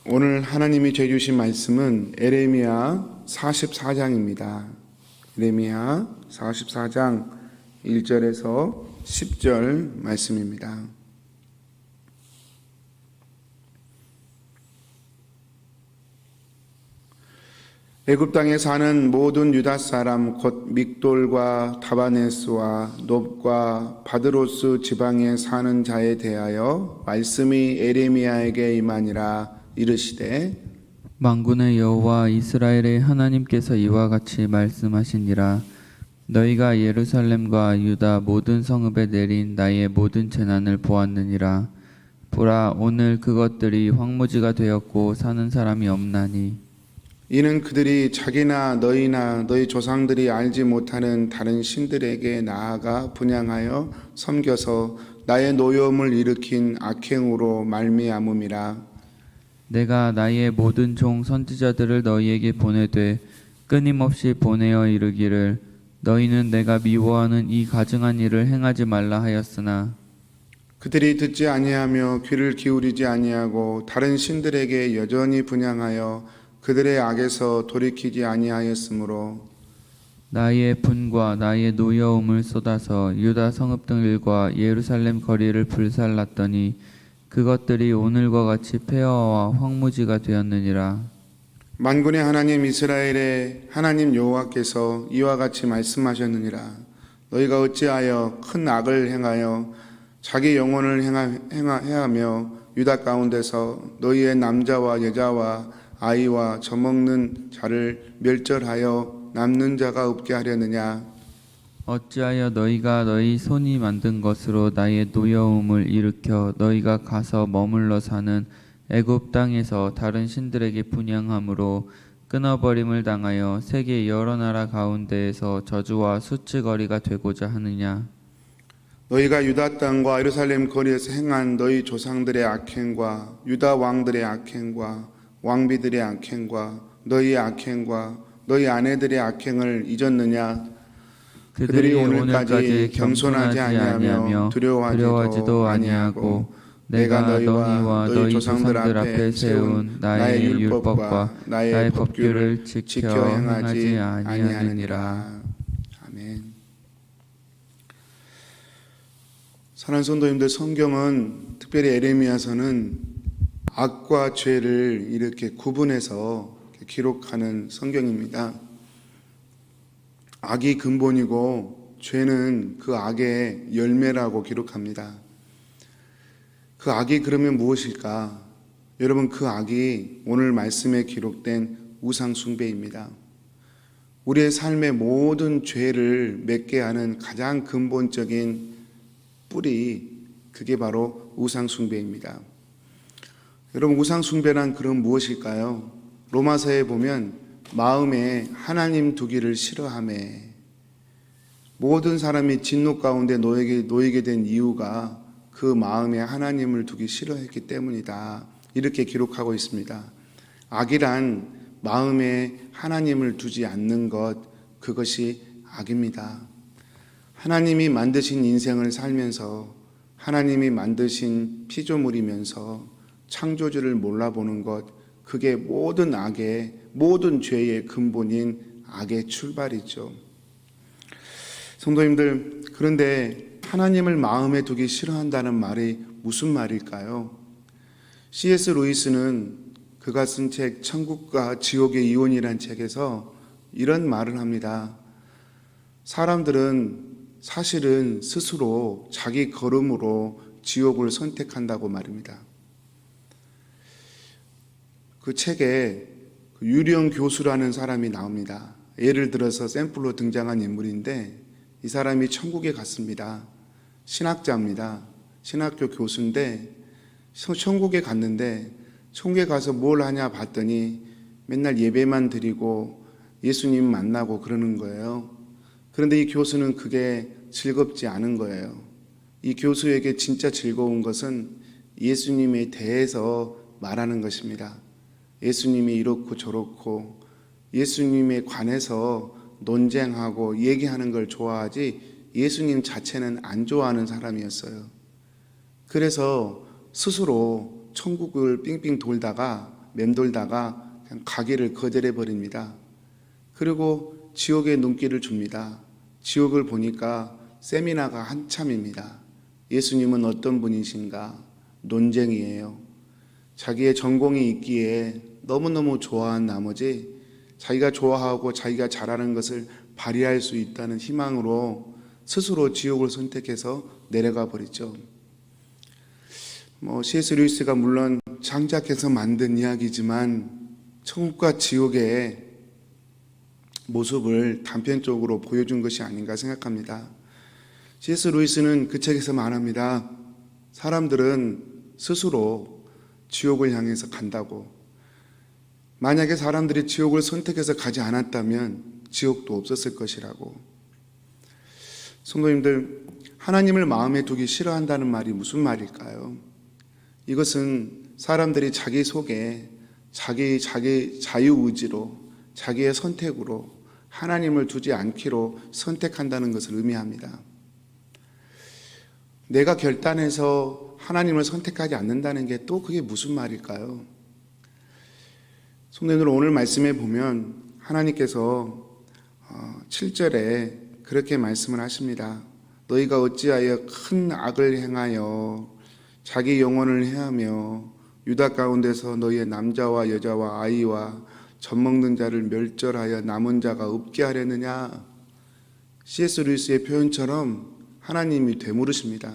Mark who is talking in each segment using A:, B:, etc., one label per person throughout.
A: 오늘 하나님이 저희 주신 말씀은 에레미야 44장입니다. 에레미야 44장 1절에서 10절 말씀입니다. 애굽 땅에 사는 모든 유다 사람 곧 믹돌과 다바네스와 놉과 바드로스 지방에 사는 자에 대하여 말씀이 에레미야에게 임하니라. 이르시되
B: 만군의 여호와 이스라엘의 하나님께서 이와 같이 말씀하시니라. 너희가 예루살렘과 유다 모든 성읍에 내린 나의 모든 재난을 보았느니라. 보라, 오늘 그것들이 황무지가 되었고 사는 사람이 없나니
A: 이는 그들이 자기나 너희나 너희 조상들이 알지 못하는 다른 신들에게 나아가 분향하여 섬겨서 나의 노여움을 일으킨 악행으로 말미암음이라.
B: 내가 나의 모든 종 선지자들을 너희에게 보내되 끊임없이 보내어 이르기를 너희는 내가 미워하는 이 가증한 일을 행하지 말라 하였으나
A: 그들이 듣지 아니하며 귀를 기울이지 아니하고 다른 신들에게 여전히 분향하여 그들의 악에서 돌이키지 아니하였으므로
B: 나의 분과 나의 노여움을 쏟아서 유다 성읍들과 예루살렘 거리를 불살랐더니 그것들이 오늘과 같이 폐허와 황무지가 되었느니라.
A: 만군의 하나님 이스라엘의 하나님 여호와께서 이와 같이 말씀하셨느니라. 너희가 어찌하여 큰 악을 행하여 자기 영혼을 해하며 유다 가운데서 너희의 남자와 여자와 아이와 젖먹는 자를 멸절하여 남는 자가 없게 하려느냐.
B: 어찌하여 너희가 너희 손이 만든 것으로 나의 노여움을 일으켜 너희가 가서 머물러 사는 애굽 땅에서 다른 신들에게 분향함으로 끊어버림을 당하여 세계 여러 나라 가운데에서 저주와 수치거리가 되고자 하느냐.
A: 너희가 유다 땅과 예루살렘 거리에서 행한 너희 조상들의 악행과 유다 왕들의 악행과 왕비들의 악행과 너희의 악행과 너희 아내들의 악행을 잊었느냐. 그들이 오늘까지 겸손하지 아니하며 두려워하지도 아니하고 내가 너희와 너희 조상들 앞에 세운 나의 율법과 나의 법규를 지켜 행하지 아니하느니라. 아멘. 사랑하는 성도님들, 성경은 특별히 에레미야서는 악과 죄를 이렇게 구분해서 기록하는 성경입니다. 악이 근본이고 죄는 그 악의 열매라고 기록합니다. 그 악이 그러면 무엇일까? 여러분, 그 악이 오늘 말씀에 기록된 우상 숭배입니다. 우리의 삶의 모든 죄를 맺게 하는 가장 근본적인 뿌리, 그게 바로 우상 숭배입니다. 여러분, 우상 숭배란 그럼 무엇일까요? 로마서에 보면 마음에 하나님 두기를 싫어하매, 모든 사람이 진노 가운데 놓이게 된 이유가 그 마음에 하나님을 두기 싫어했기 때문이다, 이렇게 기록하고 있습니다. 악이란 마음에 하나님을 두지 않는 것, 그것이 악입니다. 하나님이 만드신 인생을 살면서 하나님이 만드신 피조물이면서 창조주를 몰라보는 것, 그게 모든 악의, 모든 죄의 근본인 악의 출발이죠. 성도님들, 그런데 하나님을 마음에 두기 싫어한다는 말이 무슨 말일까요? C.S. 루이스는 그가 쓴 책 천국과 지옥의 이혼이란 책에서 이런 말을 합니다. 사람들은 사실은 스스로 자기 걸음으로 지옥을 선택한다고 말입니다. 그 책에 유령 교수라는 사람이 나옵니다. 예를 들어서 샘플로 등장한 인물인데, 이 사람이 천국에 갔습니다. 신학자입니다. 신학교 교수인데 천국에 갔는데, 천국에 가서 뭘 하냐 봤더니 맨날 예배만 드리고 예수님 만나고 그러는 거예요. 그런데 이 교수는 그게 즐겁지 않은 거예요. 이 교수에게 진짜 즐거운 것은 예수님에 대해서 말하는 것입니다. 예수님이 이렇고 저렇고 예수님에 관해서 논쟁하고 얘기하는 걸 좋아하지 예수님 자체는 안 좋아하는 사람이었어요. 그래서 스스로 천국을 삥삥 돌다가 맴돌다가 그냥 가기를 거절해 버립니다. 그리고 지옥의 눈길을 줍니다. 지옥을 보니까 세미나가 한참입니다. 예수님은 어떤 분이신가? 논쟁이에요. 자기의 전공이 있기에 너무너무 좋아한 나머지 자기가 좋아하고 자기가 잘하는 것을 발휘할 수 있다는 희망으로 스스로 지옥을 선택해서 내려가 버리죠. C.S. 루이스가 물론 창작해서 만든 이야기지만 천국과 지옥의 모습을 단편적으로 보여준 것이 아닌가 생각합니다. C.S. 루이스는 그 책에서 말합니다. 사람들은 스스로 지옥을 향해서 간다고. 만약에 사람들이 지옥을 선택해서 가지 않았다면 지옥도 없었을 것이라고. 성도님들, 하나님을 마음에 두기 싫어한다는 말이 무슨 말일까요? 이것은 사람들이 자기 속에 자기 자유의지로 자기의 선택으로 하나님을 두지 않기로 선택한다는 것을 의미합니다. 내가 결단해서 하나님을 선택하지 않는다는 게 또 그게 무슨 말일까요? 성도님들, 오늘 말씀에 보면 하나님께서 7절에 그렇게 말씀을 하십니다. 너희가 어찌하여 큰 악을 행하여 자기 영혼을 해하며 유다 가운데서 너희의 남자와 여자와 아이와 젖먹는 자를 멸절하여 남은 자가 없게 하려느냐. C.S. 루이스의 표현처럼 하나님이 되물으십니다.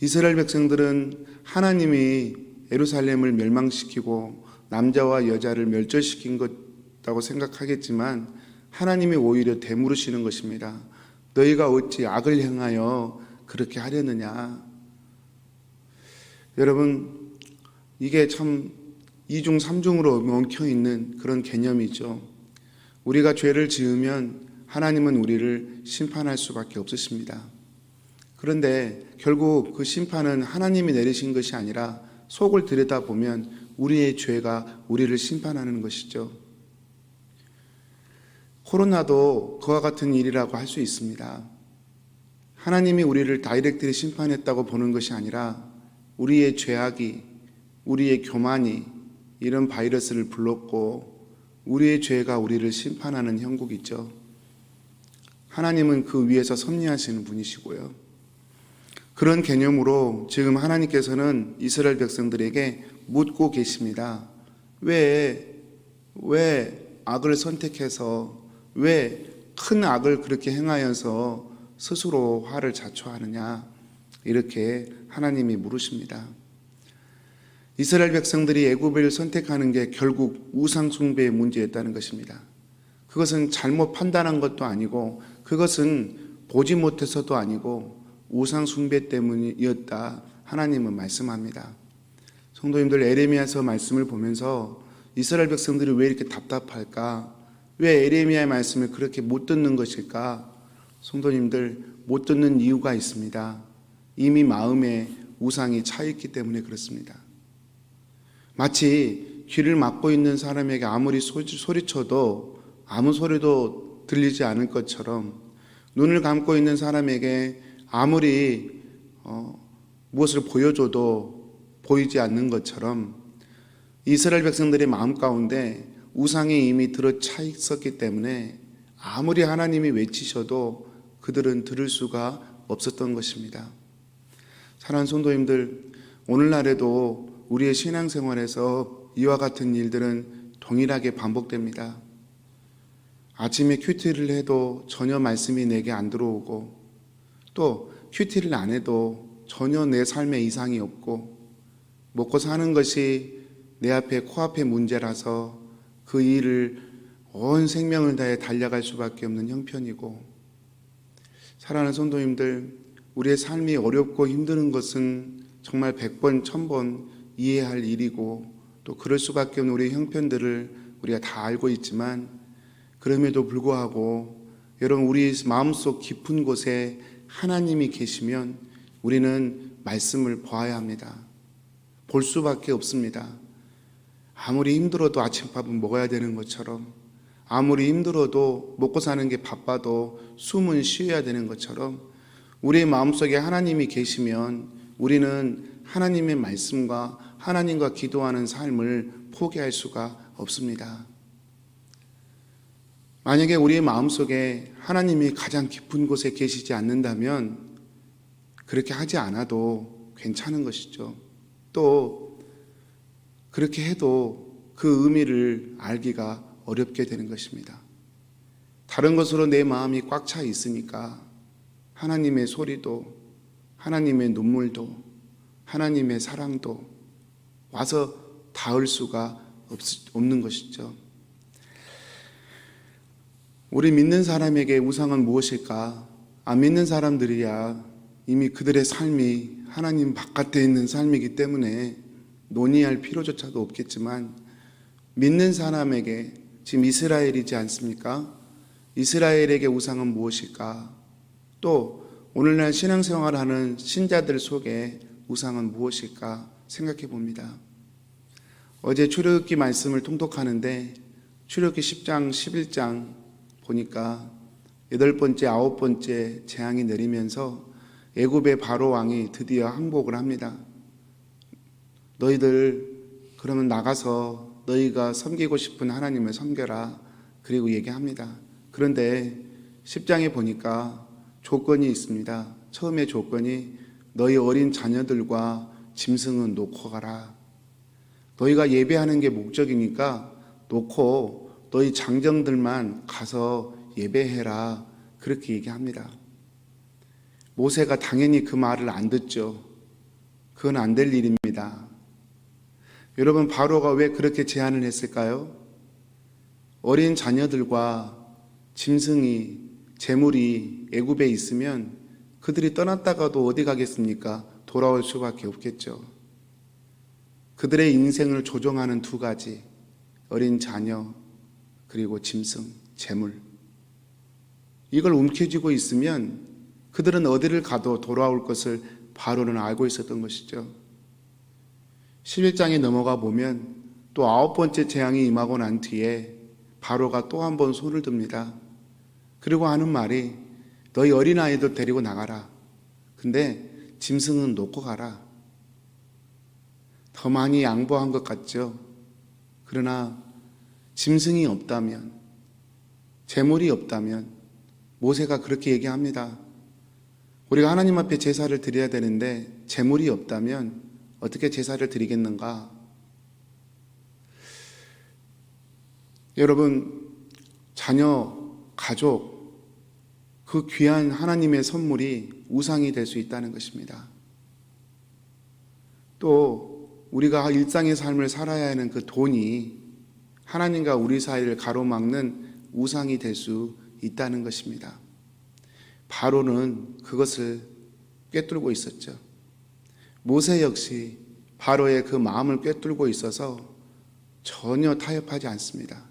A: 이스라엘 백성들은 하나님이 예루살렘을 멸망시키고 남자와 여자를 멸절시킨 것이라고 생각하겠지만 하나님이 오히려 되물으시는 것입니다. 너희가 어찌 악을 행하여 그렇게 하려느냐. 여러분, 이게 참 이중 삼중으로 엉켜 있는 그런 개념이죠. 우리가 죄를 지으면 하나님은 우리를 심판할 수밖에 없으십니다. 그런데 결국 그 심판은 하나님이 내리신 것이 아니라 속을 들여다보면 우리의 죄가 우리를 심판하는 것이죠. 코로나도 그와 같은 일이라고 할 수 있습니다. 하나님이 우리를 다이렉트리 심판했다고 보는 것이 아니라 우리의 죄악이, 우리의 교만이 이런 바이러스를 불렀고 우리의 죄가 우리를 심판하는 형국이죠. 하나님은 그 위에서 섭리하시는 분이시고요. 그런 개념으로 지금 하나님께서는 이스라엘 백성들에게 묻고 계십니다. 왜 악을 선택해서 왜 큰 악을 그렇게 행하여서 스스로 화를 자초하느냐, 이렇게 하나님이 물으십니다. 이스라엘 백성들이 애굽을 선택하는 게 결국 우상 숭배의 문제였다는 것입니다. 그것은 잘못 판단한 것도 아니고 그것은 보지 못해서도 아니고 우상 숭배 때문이었다, 하나님은 말씀합니다. 성도님들, 에레미야서 말씀을 보면서 이스라엘 백성들이 왜 이렇게 답답할까? 왜 에레미야의 말씀을 그렇게 못 듣는 것일까? 성도님들, 못 듣는 이유가 있습니다. 이미 마음에 우상이 차 있기 때문에 그렇습니다. 마치 귀를 막고 있는 사람에게 아무리 소리쳐도 아무 소리도 들리지 않을 것처럼, 눈을 감고 있는 사람에게 아무리 무엇을 보여줘도 보이지 않는 것처럼 이스라엘 백성들의 마음 가운데 우상이 이미 들어차 있었기 때문에 아무리 하나님이 외치셔도 그들은 들을 수가 없었던 것입니다. 사랑하는 성도님들, 오늘날에도 우리의 신앙생활에서 이와 같은 일들은 동일하게 반복됩니다. 아침에 큐티를 해도 전혀 말씀이 내게 안 들어오고, 또 큐티를 안 해도 전혀 내 삶에 이상이 없고, 먹고 사는 것이 내 앞에 코앞에 문제라서 그 일을 온 생명을 다해 달려갈 수밖에 없는 형편이고, 사랑하는 성도님들, 우리의 삶이 어렵고 힘든 것은 정말 100번, 1000번 이해할 일이고 또 그럴 수밖에 없는 우리의 형편들을 우리가 다 알고 있지만, 그럼에도 불구하고 여러분, 우리 마음속 깊은 곳에 하나님이 계시면 우리는 말씀을 보아야 합니다. 볼 수밖에 없습니다. 아무리 힘들어도 아침밥은 먹어야 되는 것처럼, 아무리 힘들어도 먹고 사는 게 바빠도 숨은 쉬어야 되는 것처럼, 우리의 마음속에 하나님이 계시면 우리는 하나님의 말씀과 하나님과 기도하는 삶을 포기할 수가 없습니다. 만약에 우리의 마음속에 하나님이 가장 깊은 곳에 계시지 않는다면 그렇게 하지 않아도 괜찮은 것이죠. 또 그렇게 해도 그 의미를 알기가 어렵게 되는 것입니다. 다른 것으로 내 마음이 꽉 차 있으니까 하나님의 소리도, 하나님의 눈물도, 하나님의 사랑도 와서 닿을 수가 없는 것이죠. 우리 믿는 사람에게 우상은 무엇일까? 안 믿는 사람들이야 이미 그들의 삶이 하나님 바깥에 있는 삶이기 때문에 논의할 필요조차도 없겠지만, 믿는 사람에게, 지금 이스라엘이지 않습니까? 이스라엘에게 우상은 무엇일까? 또 오늘날 신앙생활하는 신자들 속에 우상은 무엇일까 생각해 봅니다. 어제 출애굽기 말씀을 통독하는데 출애굽기 10장 11장 보니까 8번째 9번째 재앙이 내리면서 애굽의 바로 왕이 드디어 항복을 합니다. 너희들 그러면 나가서 너희가 섬기고 싶은 하나님을 섬겨라, 그리고 얘기합니다. 그런데 10장에 보니까 조건이 있습니다. 처음에 조건이 너희 어린 자녀들과 짐승은 놓고 가라. 너희가 예배하는 게 목적이니까 놓고 너희 장정들만 가서 예배해라, 그렇게 얘기합니다. 모세가 당연히 그 말을 안 듣죠. 그건 안 될 일입니다. 여러분, 바로가 왜 그렇게 제안을 했을까요? 어린 자녀들과 짐승이, 재물이 애굽에 있으면 그들이 떠났다가도 어디 가겠습니까? 돌아올 수밖에 없겠죠. 그들의 인생을 조종하는 두 가지, 어린 자녀 그리고 짐승, 재물, 이걸 움켜쥐고 있으면 그들은 어디를 가도 돌아올 것을 바로는 알고 있었던 것이죠. 11장에 넘어가 보면 또 9번째 재앙이 임하고 난 뒤에 바로가 또 한 번 손을 듭니다. 그리고 하는 말이 너희 어린아이들 데리고 나가라. 근데 짐승은 놓고 가라. 더 많이 양보한 것 같죠. 그러나 짐승이 없다면, 재물이 없다면, 모세가 그렇게 얘기합니다. 우리가 하나님 앞에 제사를 드려야 되는데 재물이 없다면 어떻게 제사를 드리겠는가? 여러분, 자녀, 가족, 그 귀한 하나님의 선물이 우상이 될 수 있다는 것입니다. 또 우리가 일상의 삶을 살아야 하는 그 돈이 하나님과 우리 사이를 가로막는 우상이 될 수 있다는 것입니다. 바로는 그것을 꿰뚫고 있었죠. 모세 역시 바로의 그 마음을 꿰뚫고 있어서 전혀 타협하지 않습니다.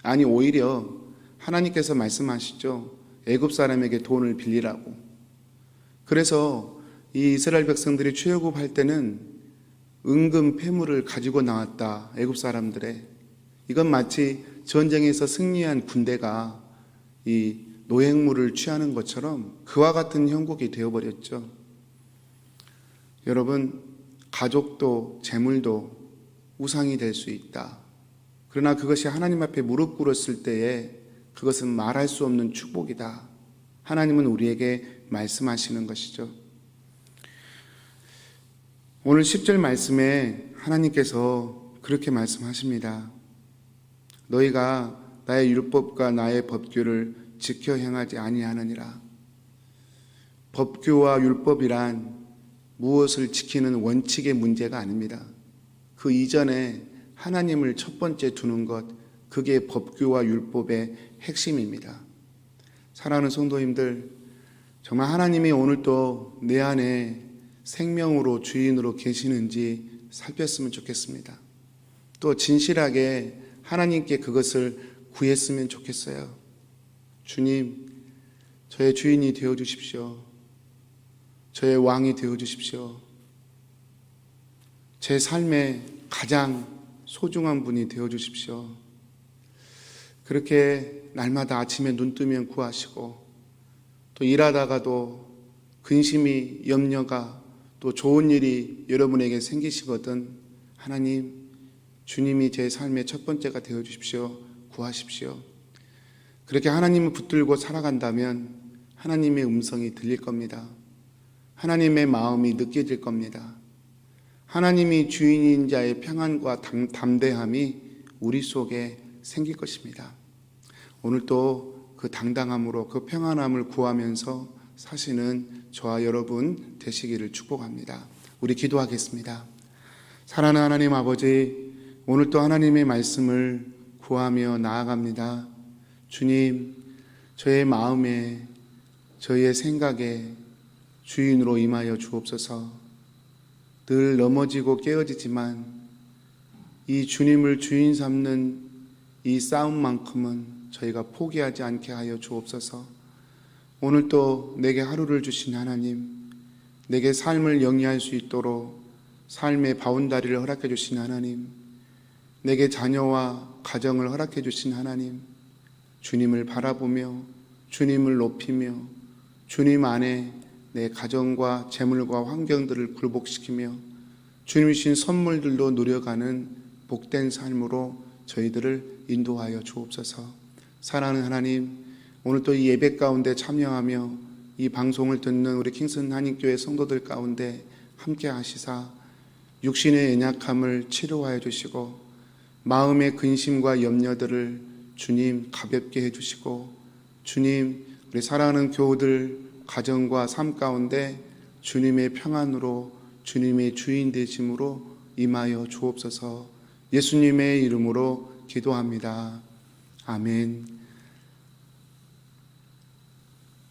A: 아니, 오히려 하나님께서 말씀하시죠. 애굽 사람에게 돈을 빌리라고. 그래서 이 이스라엘 백성들이 출애굽할 때는 은금 패물을 가지고 나왔다. 애굽 사람들의, 이건 마치 전쟁에서 승리한 군대가 이 노획물을 취하는 것처럼 그와 같은 형국이 되어버렸죠. 여러분, 가족도 재물도 우상이 될 수 있다. 그러나 그것이 하나님 앞에 무릎 꿇었을 때에 그것은 말할 수 없는 축복이다. 하나님은 우리에게 말씀하시는 것이죠. 오늘 10절 말씀에 하나님께서 그렇게 말씀하십니다. 너희가 나의 율법과 나의 법규를 지켜 행하지 아니하느니라. 법규와 율법이란 무엇을 지키는 원칙의 문제가 아닙니다. 그 이전에 하나님을 첫 번째 두는 것, 그게 법규와 율법의 핵심입니다. 사랑하는 성도님들, 정말 하나님이 오늘도 내 안에 생명으로 주인으로 계시는지 살폈으면 좋겠습니다. 또 진실하게 하나님께 그것을 구했으면 좋겠어요. 주님, 저의 주인이 되어주십시오. 저의 왕이 되어주십시오. 제 삶의 가장 소중한 분이 되어주십시오. 그렇게 날마다 아침에 눈 뜨면 구하시고, 또 일하다가도 근심이, 염려가, 또 좋은 일이 여러분에게 생기시거든 하나님, 주님이 제 삶의 첫 번째가 되어 주십시오. 구하십시오. 그렇게 하나님을 붙들고 살아간다면 하나님의 음성이 들릴 겁니다. 하나님의 마음이 느껴질 겁니다. 하나님이 주인인 자의 평안과 담대함이 우리 속에 생길 것입니다. 오늘 또 그 당당함으로 그 평안함을 구하면서 사시는 저와 여러분 되시기를 축복합니다. 우리 기도하겠습니다. 사랑하는 하나님 아버지, 오늘 또 하나님의 말씀을 구하며 나아갑니다. 주님, 저의 마음에, 저의 생각에 주인으로 임하여 주옵소서. 늘 넘어지고 깨어지지만 이 주님을 주인 삼는 이 싸움만큼은 저희가 포기하지 않게 하여 주옵소서. 오늘 또 내게 하루를 주신 하나님, 내게 삶을 영위할 수 있도록 삶의 바운다리를 허락해 주신 하나님, 내게 자녀와 가정을 허락해 주신 하나님, 주님을 바라보며 주님을 높이며 주님 안에 내 가정과 재물과 환경들을 굴복시키며 주님이 주신 선물들도 누려가는 복된 삶으로 저희들을 인도하여 주옵소서. 사랑하는 하나님, 오늘 또 이 예배 가운데 참여하며 이 방송을 듣는 우리 킹슨 한인교회 성도들 가운데 함께 하시사 육신의 연약함을 치료하여 주시고 마음의 근심과 염려들을 주님 가볍게 해주시고 주님, 우리 사랑하는 교우들 가정과 삶 가운데 주님의 평안으로 주님의 주인 되심으로 임하여 주옵소서. 예수님의 이름으로 기도합니다. 아멘.